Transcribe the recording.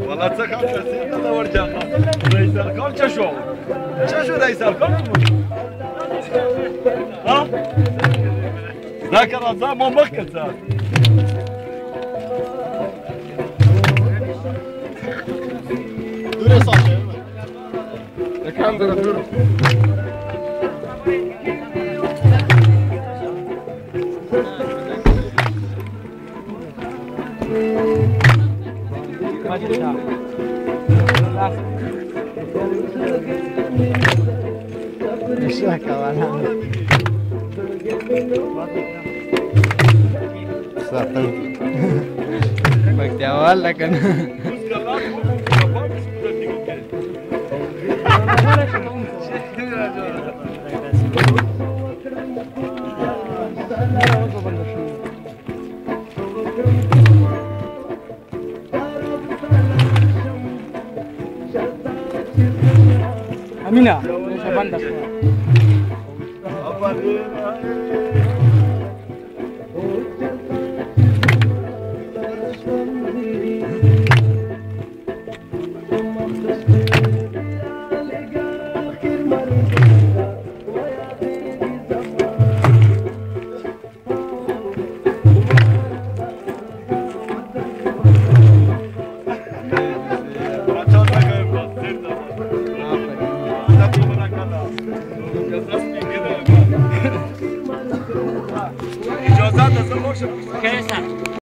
والله تسكر تسير هذا ورجع رئيس الكون شو رئيس الكون ها ذاك الرزاق مو مكة صار دوري صاحبي كم دور Waktu awal lah kan. Amina, siapa anda?